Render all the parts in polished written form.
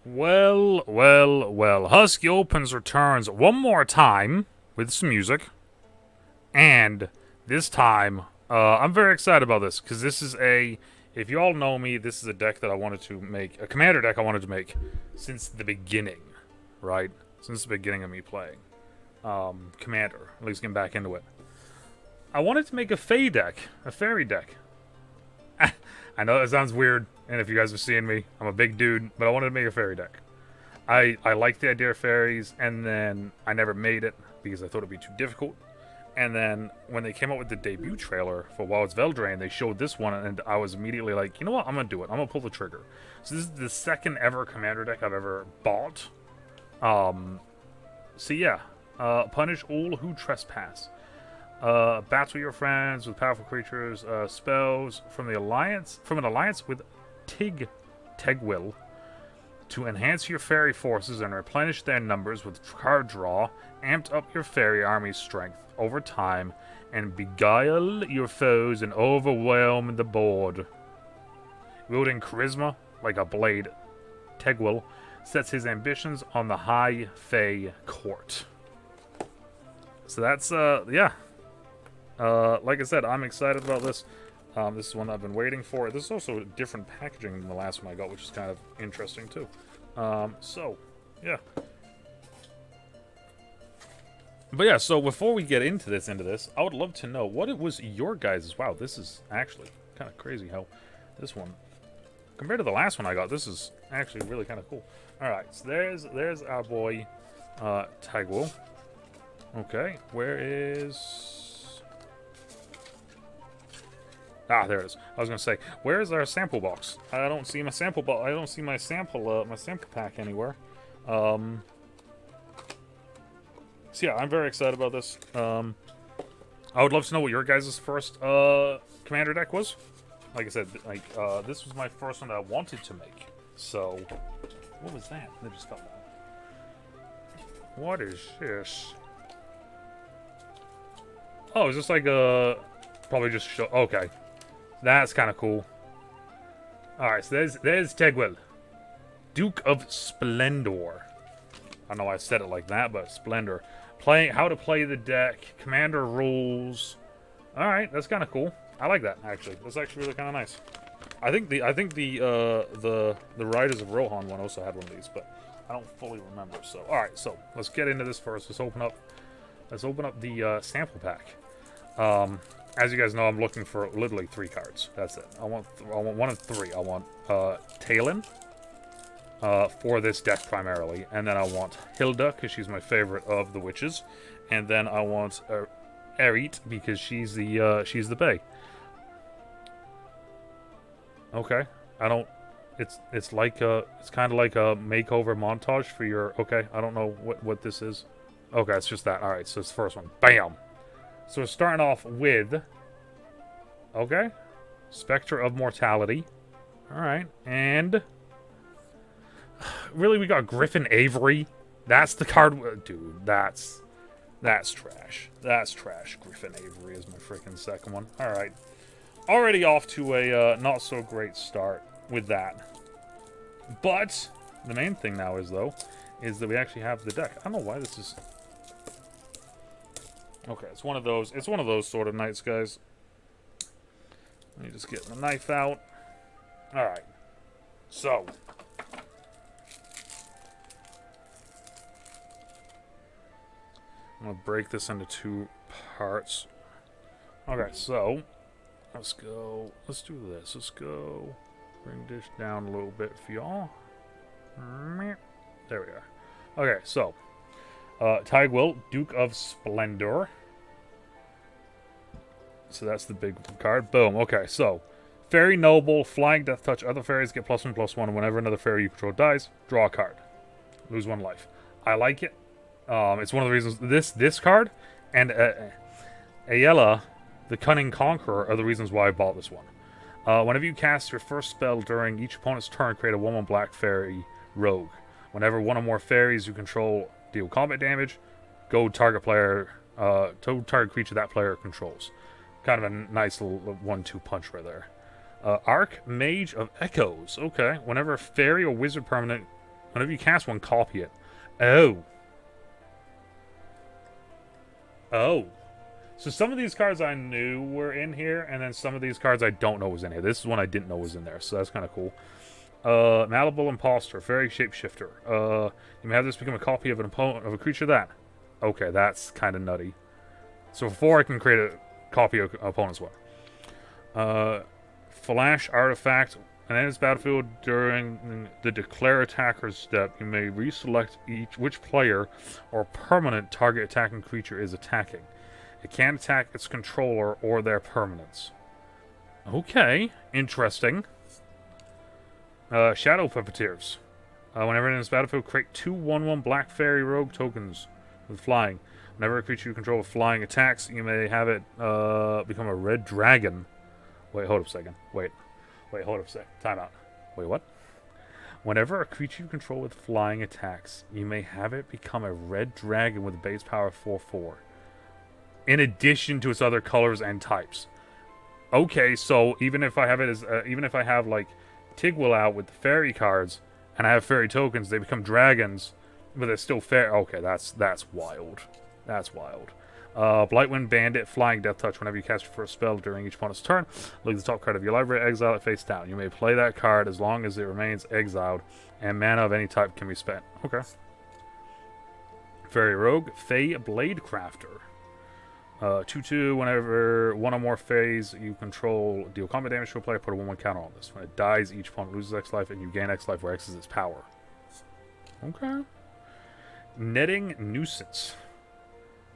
Well, well, well. Husky Opens returns one more time with some music. And this time, I'm very excited about this because this is if you all know me, this is a deck that I wanted to make, a commander deck I wanted to make since the beginning, right? Since the beginning of me playing commander, at least getting back into it. I wanted to make a Fae deck, a Faerie deck. I know that sounds weird, and if you guys are seeing me, I'm a big dude, but I wanted to make a Faerie deck. I liked the idea of fairies, and then I never made it because I thought it'd be too difficult. And then when they came out with the debut trailer for Wilds of Eldraine, they showed this one, and I was immediately like, you know what, I'm going to do it. I'm going to pull the trigger. So this is the second ever commander deck I've ever bought. So yeah, punish all who trespass. Battle your friends with powerful creatures, spells from an alliance with Tegwyll to enhance your fairy forces and replenish their numbers with card draw, amped up your fairy army's strength over time, and beguile your foes and overwhelm the board. Wielding charisma like a blade, Tegwyll sets his ambitions on the High Fae court. So that's, yeah. Like I said, I'm excited about this. This is one I've been waiting for. This is also different packaging than the last one I got, which is kind of interesting too. So, yeah. But yeah, so before we get into this, I would love to know what it was your guys'. Wow, this is actually kind of crazy how this one, compared to the last one I got, this is actually really kind of cool. All right, so there's our boy Tegwyll. Okay, where is? Ah, there it is. I was gonna say, where is our sample box? I don't see my sample box. I don't see my sample pack anywhere. So yeah, I'm very excited about this. I would love to know what your guys' first commander deck was. Like I said, this was my first one that I wanted to make. So, what was that? That just fell down. What is this? Oh, is this like a probably just show? Okay. That's kind of cool. Alright, so there's Tegwyll. Duke of Splendor. I don't know why I said it like that, but Splendor. How to play the deck. Commander rules. Alright, that's kind of cool. I like that, actually. That's actually really kind of nice. I think the Riders of Rohan one also had one of these, but I don't fully remember. So, alright, so let's get into this first. Let's open up the sample pack. As you guys know, I'm looking for literally 3 cards. That's it. I want one of 3. I want Talon for this deck primarily, and then I want Hilda because she's my favorite of the witches, and then I want Erit because she's the Bae. Okay, I don't. It's like it's kind of like a makeover montage for your. Okay, I don't know what this is. Okay, it's just that. All right, so it's the first one. Bam. So we're starting off with, okay, Spectre of Mortality. All right, and really we got Griffin Avery. That's the card, dude. That's trash. That's trash. Griffin Avery is my freaking second one. All right, already off to a not so great start with that. But the main thing now is that we actually have the deck. I don't know why this is. Okay, it's one of those sort of nights, guys. Let me just get the knife out. Alright. So. I'm going to break this into 2 parts. Okay, so. Let's go. Let's do this. Let's go. Bring this down a little bit for y'all. There we are. Okay, so. Tegwyll, Duke of Splendor. So that's the big card. Boom. Okay, so Fairy Noble, Flying Death Touch. Other fairies get +1/+1 whenever another fairy you control dies. Draw a card. Lose 1 life. I like it. It's one of the reasons this card and Alela, the Cunning Conqueror, are the reasons why I bought this one. Whenever you cast your first spell during each opponent's turn, create a 1/1 black fairy rogue. Whenever one or more fairies you control deal combat damage, go target creature that player controls. Kind of a nice little 1-2 punch right there. Archmage of Echoes. Okay. Whenever a fairy or wizard permanent Whenever you cast one, copy it. Oh. Oh. So some of these cards I knew were in here, and then some of these cards I don't know was in here. This is one I didn't know was in there, so that's kind of cool. Malleable Imposter, Fairy Shapeshifter. You may have this become a copy of an opponent of a creature that. Okay, that's kind of nutty. So before I can create a copy of an opponent's one. Flash Artifact. And in its battlefield during the declare attacker's step, you may reselect which player or permanent target attacking creature is attacking. It can attack its controller or their permanents. Okay, interesting. Shadow Puppeteers. Whenever in this battlefield, create 2 1/1 Black Fairy Rogue tokens with flying. Whenever a creature you control with flying attacks, you may have it become a red dragon. Wait, hold up a second. Wait, hold up a sec. Time out. Wait, what? Whenever a creature you control with flying attacks, you may have it become a red dragon with a base power of 4/4. In addition to its other colors and types. Okay, so even if I have it as even if I have like Tegwyll out with the fairy cards and I have fairy tokens, they become dragons, but they're still fair. Okay, that's wild. That's wild. Blightwind Bandit, Flying Death Touch. Whenever you cast your first spell during each opponent's turn, look at the top card of your library, exile it face down. You may play that card as long as it remains exiled, and mana of any type can be spent. Okay. Fairy Rogue, Fae Blade Crafter. 2/2, whenever one or more Faes you control deal combat damage to a player, put a 1/1 counter on this. When it dies, each opponent loses X life, and you gain X life where X is its power. Okay. Netting Nuisance.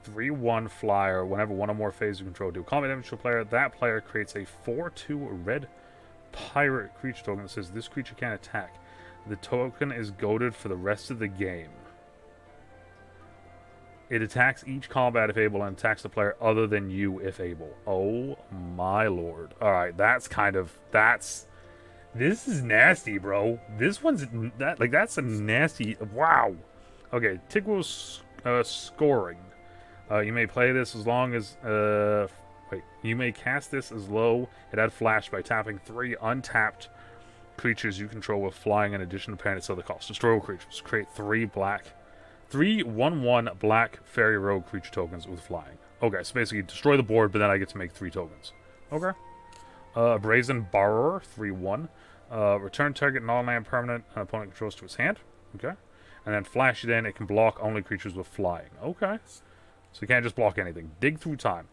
3/1 flyer. Whenever one or more Faes you control deal combat damage to a player, that player creates a 4/2 red pirate creature token that says this creature can't attack. The token is goaded for the rest of the game. It attacks each combat if able and attacks the player other than you if able. Oh my lord. Alright, that's this is nasty, bro. This one's that's a nasty. Wow. Okay, Tegwyll's scoring. You may play this as long as you may cast this as low it had flash by tapping 3 untapped creatures you control with flying in addition to paying its other cost. Destroy all creatures. Create 3 1/1 black fairy rogue creature tokens with flying. Okay, so basically destroy the board, but then I get to make 3 tokens. Okay. Brazen Borrower, 3/1. Return target non-land permanent an opponent controls to its hand. Okay. And then flash it in, it can block only creatures with flying. Okay. So you can't just block anything. Dig through time.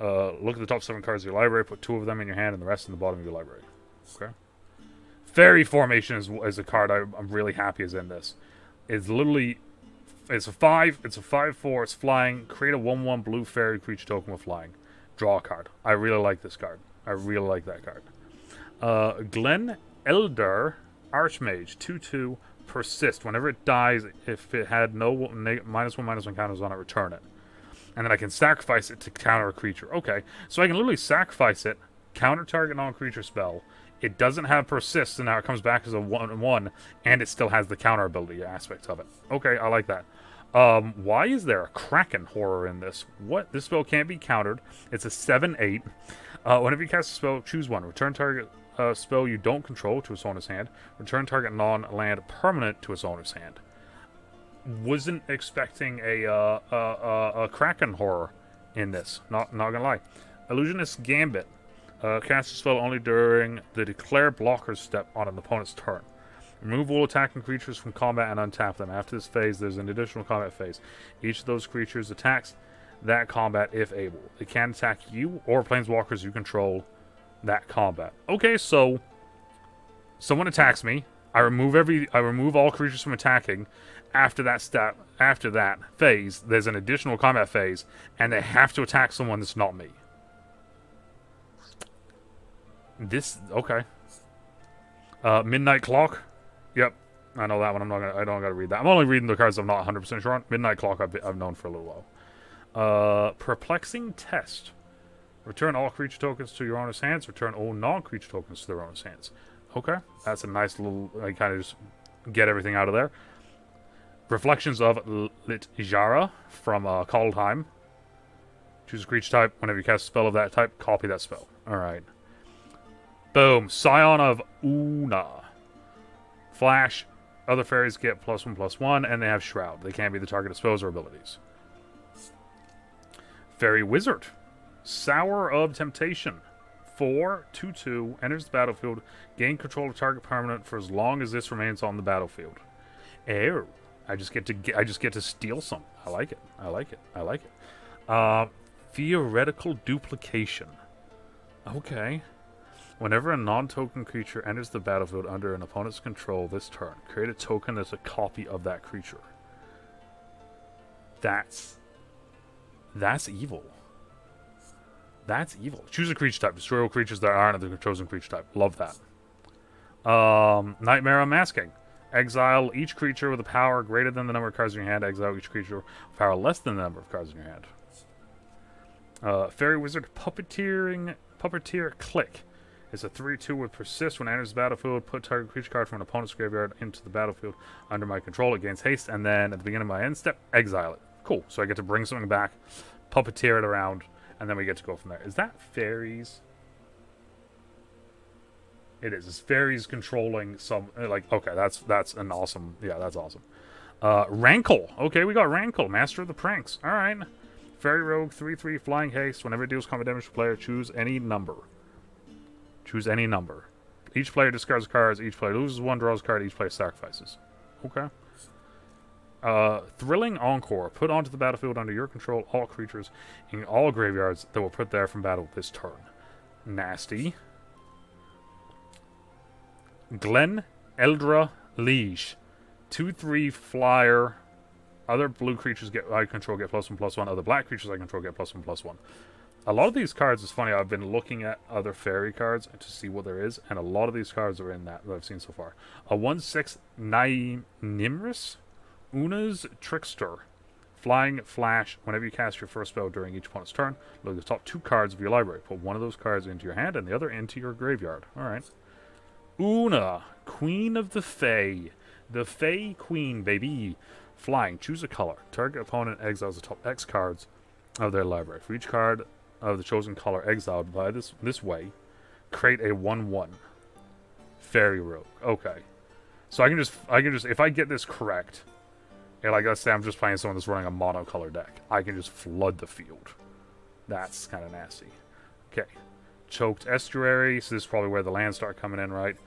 Look at the top 7 cards of your library, put 2 of them in your hand and the rest in the bottom of your library. Okay. Fairy Formation is a card I'm really happy is in this. It's literally... It's a 5/4, it's flying. Create a 1/1 blue fairy creature token with flying. Draw a card. I really like this card. I really like that card. Glen Elder Archmage, 2/2, persist. Whenever it dies, if it had no -1/-1 counters on it, return it. And then I can sacrifice it to counter a creature. Okay, so I can literally sacrifice it, counter target non-creature spell. It doesn't have persist, and now it comes back as a 1/1, and it still has the counter ability aspect of it. Okay, I like that. Why is there a Kraken horror in this? What? This spell can't be countered. It's a 7/8. Whenever you cast a spell, choose one. Return target spell you don't control to its owner's hand. Return target non-land permanent to its owner's hand. Wasn't expecting a Kraken horror in this. Not gonna lie. Illusionist Gambit. Cast a spell only during the declare blocker's step on an opponent's turn. Remove all attacking creatures from combat and untap them. After this phase, there's an additional combat phase. Each of those creatures attacks that combat if able. It can attack you or planeswalkers you control that combat. Okay, so someone attacks me. I remove all creatures from attacking. After that step, after that phase, there's an additional combat phase, and they have to attack someone that's not me. Okay. Midnight Clock. Yep, I know that one. I don't gotta read that. I'm only reading the cards I'm not 100% sure on. Midnight Clock I've known for a little while. Perplexing Test. Return all creature tokens to your owner's hands. Return all non-creature tokens to their owner's hands. Okay, that's a nice little. I kind of just get everything out of there. Reflections of Litjara from Kaldheim. Choose a creature type. Whenever you cast a spell of that type, copy that spell. All right. Boom. Scion of Una. Flash. Other fairies get +1/+1, and they have Shroud. They can't be the target of spells or abilities. Fairy Wizard. Sour of Temptation. 4/2/2, enters the battlefield. Gain control of target permanent for as long as this remains on the battlefield. Oh, I just get to steal some. I like it. I like it. I like it. Theoretical Duplication. Okay. Whenever a non-token creature enters the battlefield under an opponent's control this turn, create a token that's a copy of that creature. That's evil. That's evil. Choose a creature type. Destroy all creatures that aren't the chosen creature type. Love that. Nightmare Unmasking. Exile each creature with a power greater than the number of cards in your hand. Exile each creature with power less than the number of cards in your hand. Fairy Wizard Puppeteer Click. It's a 3/2 with Persist. When it enters the battlefield, put target creature card from an opponent's graveyard into the battlefield under my control. It gains haste, and then at the beginning of my end step, exile it. Cool. So I get to bring something back, puppeteer it around, and then we get to go from there. Is that fairies? It is. It's fairies controlling some... Like, okay, that's an awesome... Yeah, that's awesome. Rankle. Okay, we got Rankle. Master of the Pranks. All right. Fairy Rogue, 3/3, Flying Haste. Whenever it deals combat damage to player, choose any number. Choose any number. Each player discards cards. Each player loses one, draws a card. Each player sacrifices. Okay. Thrilling Encore. Put onto the battlefield under your control all creatures in all graveyards that were put there from battle this turn. Nasty. Glen Eldra Liege. 2/3 flyer. Other blue creatures I control get +1/+1. Other black creatures I control get +1/+1. A lot of these cards is funny. I've been looking at other fairy cards to see what there is, and a lot of these cards are in that I've seen so far. A 1/6 Nimris. Una's Trickster. Flying Flash. Whenever you cast your first spell during each opponent's turn, look at the top 2 cards of your library. Put one of those cards into your hand and the other into your graveyard. Alright. Una. Queen of the Fae. The Fae Queen, baby. Flying. Choose a color. Target opponent exiles the top X cards of their library. For each card of the chosen color exiled by this way, create a 1/1. Fairy Rogue. Okay. So I can just if I get this correct, and like let's say I'm just playing someone that's running a monocolor deck, I can just flood the field. That's kind of nasty. Okay. Choked Estuary. So this is probably where the lands start coming in, right?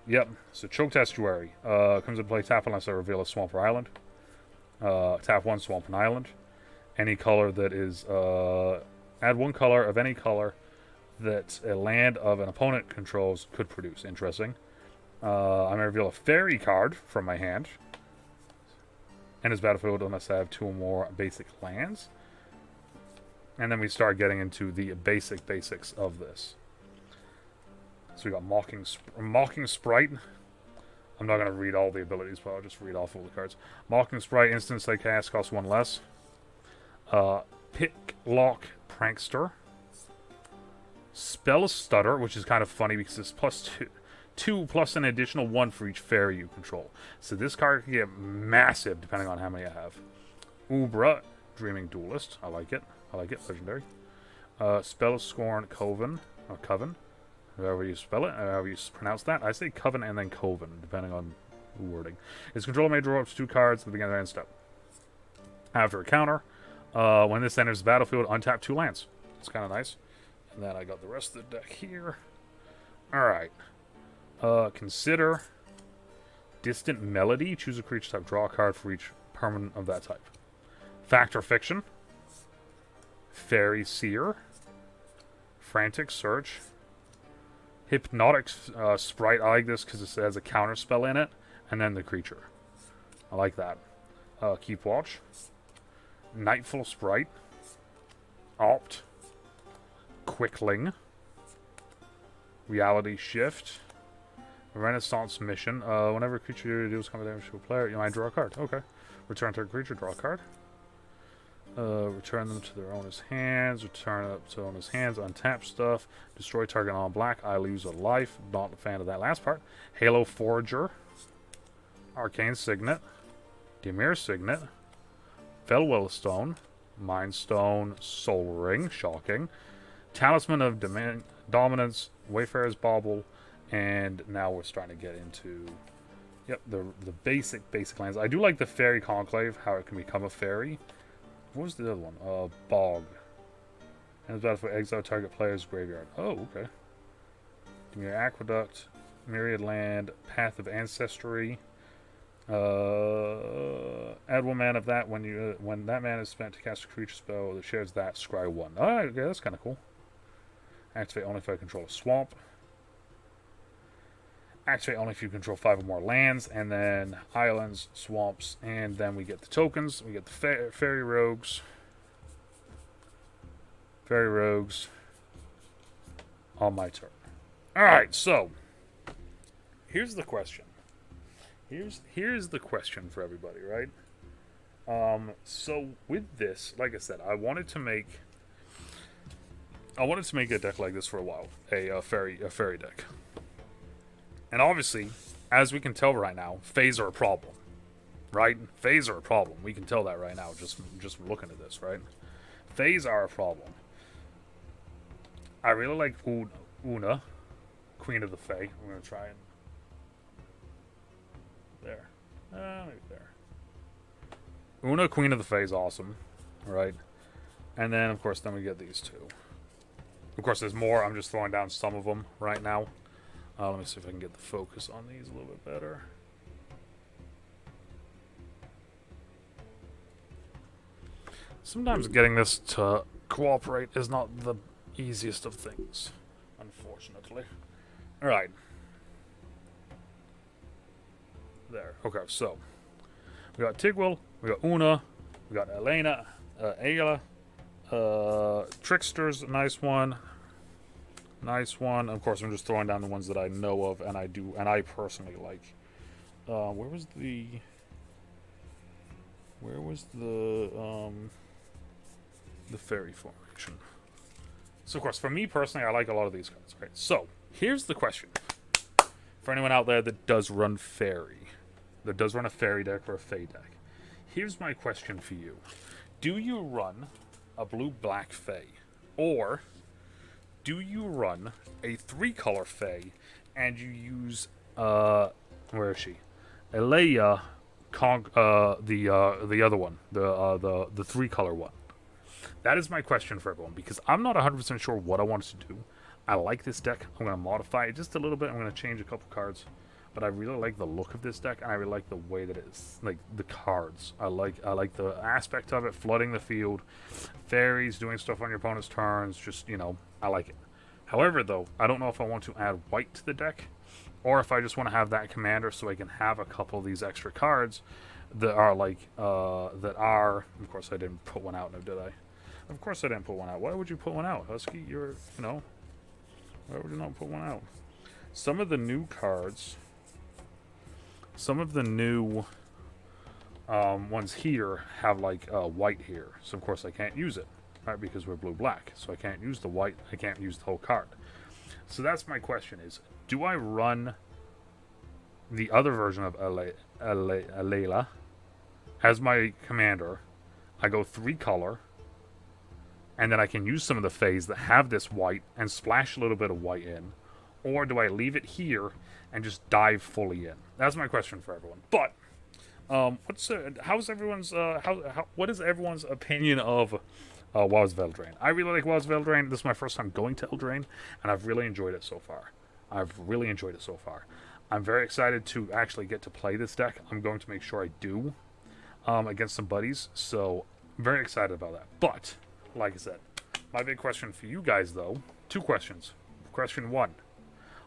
Yep. So Choked Estuary. Comes into play, tap unless I reveal a swamp or island. Tap 1, swamp and island. Any color that is add 1 color of any color that a land of an opponent controls could produce. Interesting. I'm going to reveal a fairy card from my hand. And his battlefield unless I have 2 or more basic lands. And then we start getting into the basics of this. So we got Mocking Sprite. I'm not going to read all the abilities, but I'll just read off all the cards. Mocking Sprite, instance they cast, costs 1 less. Picklock Prankster. Spell Stutter, which is kind of funny because it's +2 plus an additional 1 for each fairy you control. So this card can get massive depending on how many I have. Ubra, Dreaming Duelist. I like it. I like it. Legendary. Spell Scorn Coven. Or Coven. However you spell it. However you pronounce that. I say Coven and then Coven, depending on the wording. Its controller may draw up to 2 cards at the beginning of the end step. After a counter, when this enters the battlefield, untap 2 lands. It's kind of nice. And then I got the rest of the deck here. Alright. Consider Distant Melody. Choose a creature type. Draw a card for each permanent of that type. Fact or Fiction. Fairy Seer. Frantic Search. Hypnotic Sprite. I like this because it has a counter spell in it. And then the creature. I like that. Keep Watch. Nightfall Sprite. Opt. Quickling. Reality Shift. Renaissance Mission. Whenever a creature deals combat damage to a player, you might draw a card. Okay. Return to a creature, draw a card. Return them to their owner's hands. Return it to owner's hands. Untap stuff. Destroy target on black. I lose a life. Not a fan of that last part. Halo Forager. Arcane Signet. Dimir Signet. Fellwell Stone. Mind Stone. Soul Ring. Shocking. Talisman of Dominance. Wayfarer's Bauble. And now we're starting to get into Yep, the basic lands. I do like the Faerie Conclave, how it can become a fairy. What was the other one? Bog. And it's battle for exile target player's graveyard. Oh, okay. Give me your Aqueduct, Myriad Land, Path of Ancestry. Add 1 mana of that when that mana is spent to cast a creature spell that shares that, scry 1. Oh, okay, that's kind of cool. Activate only if I control a swamp. Activate only if you control 5 or more lands, and then islands, swamps, and then we get the tokens. We get the Fairy Rogues. Fairy Rogues on my turn. Alright, so here's the question. Here's the question for everybody, right? So with this, like I said, I wanted to make a deck like this for a while, a fairy deck. And obviously, as we can tell right now, Faes are a problem, right? Faes are a problem. We can tell that right now, just looking at this, right? Faes are a problem. I really like Una, Queen of the Fae. I'm gonna try and there, maybe there. Una, Queen of the Fae is awesome, right? And then, of course, then we get these two. Of course, there's more. I'm just throwing down some of them right now. Let me see if I can get the focus on these a little bit better. Sometimes getting this to cooperate is not the easiest of things, unfortunately. Alright. There. Okay, so we got Tegwyll, we got Una, we got Alela, Trickster's a nice one. Nice one. Of course, I'm just throwing down the ones that I know of and I personally like. Where was the fairy formation? So, of course, for me personally, I like a lot of these cards. Right. So, here's the question for anyone out there that does run fairy, that does run a fairy deck or a fae deck. Here's my question for you: do you run a blue-black fae, or do you run a 3-color fae and you use where is she? Alela, the other one, the 3-color one. That is my question for everyone, because I'm not 100% sure what I want to do. I like this deck. I'm going to modify it just a little bit. I'm going to change a couple cards, but I really like the look of this deck, and I really like the way that it's like the cards. I like the aspect of it, flooding the field, fairies, doing stuff on your opponent's turns. Just, you know, I like it. However, though, I don't know if I want to add white to the deck, or if I just want to have that commander so I can have a couple of these extra cards that are like Of course, I didn't put one out, no, did I? Of course, I didn't put one out. Why would you put one out, Husky? Why would you not put one out? Some of the new cards, some of the new ones here have like white here, so of course I can't use it. Right, because we're blue-black, so I can't use the white, I can't use the whole card. So that's my question is, do I run the other version of Alela as my commander? I go 3-color, and then I can use some of the Faes that have this white and splash a little bit of white in, or do I leave it here and just dive fully in? That's my question for everyone. But what is everyone's opinion of Wilds of Eldraine? I really like Wilds of Eldraine. This is my first time going to Eldraine, and I've really enjoyed it so far. I'm very excited to actually get to play this deck. I'm going to make sure I do against some buddies, so I'm very excited about that. But, like I said, my big question for you guys, though, 2 questions. Question 1,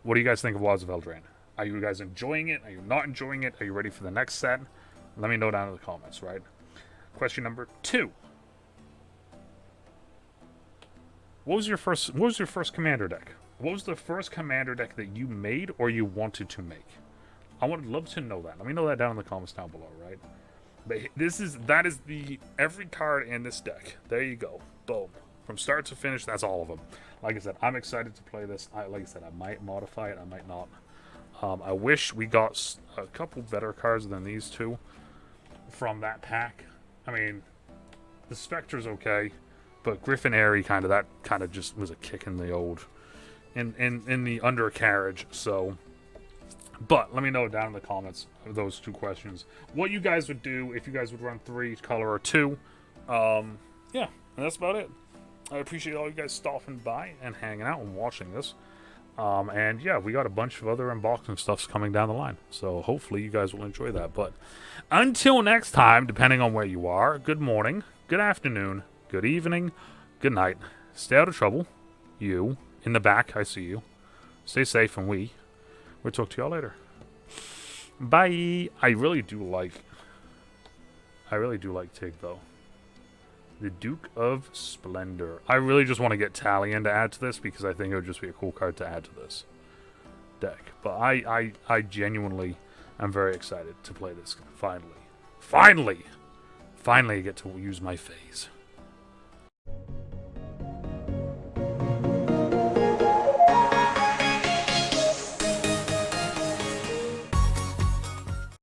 what do you guys think of Wilds of Eldraine? Are you guys enjoying it? Are you not enjoying it? Are you ready for the next set? Let me know down in the comments, right? Question number 2. What was your first commander deck? What was the first commander deck that you made or you wanted to make? I would love to know that. Let me know that down in the comments down below, right? But that is every card in this deck. There you go. Boom. From start to finish, that's all of them. Like I said, I'm excited to play this. Like I said, I might modify it. I might not. I wish we got a couple better cards than these two from that pack. I mean, the Spectre's okay. But Griffin Airy kind of just was a kick in the old in the undercarriage. So But let me know down in the comments of those 2 questions what you guys would do if you guys would run 3 color or 2. Yeah, and that's about it. I appreciate all you guys stopping by and hanging out and watching this. And yeah, we got a bunch of other unboxing stuffs coming down the line. So hopefully you guys will enjoy that. But until next time, depending on where you are, good morning, good afternoon, good evening, good night. Stay out of trouble. You, in the back, I see you. Stay safe, and we'll talk to y'all later. Bye. I really do like Tig, though. The Duke of Splendor. I really just want to get Talion to add to this because I think it would just be a cool card to add to this deck. But I genuinely am very excited to play this. Finally. Finally! Finally I get to use my Faes.